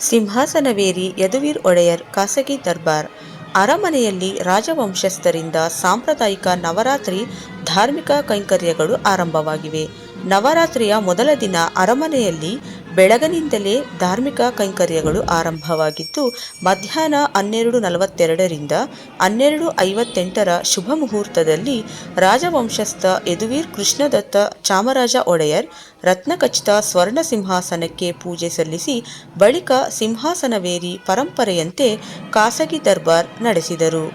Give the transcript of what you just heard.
ಸಿಂಹಾಸನವೇರಿ ಯದುವೀರ್ ಒಡೆಯರ್ ಖಾಸಗಿ ದರ್ಬಾರ್. ಅರಮನೆಯಲ್ಲಿ ರಾಜವಂಶಸ್ಥರಿಂದ ಸಾಂಪ್ರದಾಯಿಕ ನವರಾತ್ರಿ ಧಾರ್ಮಿಕ ಕೈಂಕರ್ಯಗಳು ಆರಂಭವಾಗಿವೆ. ನವರಾತ್ರಿಯ ಮೊದಲ ದಿನ ಅರಮನೆಯಲ್ಲಿ ಬೆಳಗಿನಿಂದಲೇ ಧಾರ್ಮಿಕ ಕೈಂಕರ್ಯಗಳು ಆರಂಭವಾಗಿದ್ದು, ಮಧ್ಯಾಹ್ನ 12:42ರಿಂದ 12:58ರ ಶುಭ ಮುಹೂರ್ತದಲ್ಲಿ ರಾಜವಂಶಸ್ಥ ಯದುವೀರ್ ಕೃಷ್ಣದತ್ತ ಚಾಮರಾಜ ಒಡೆಯರ್ ರತ್ನಖಚಿತ ಸ್ವರ್ಣ ಸಿಂಹಾಸನಕ್ಕೆ ಪೂಜೆ ಸಲ್ಲಿಸಿ ಬಳಿಕ ಸಿಂಹಾಸನವೇರಿ ಪರಂಪರೆಯಂತೆ ಖಾಸಗಿ ದರ್ಬಾರ್ ನಡೆಸಿದರು.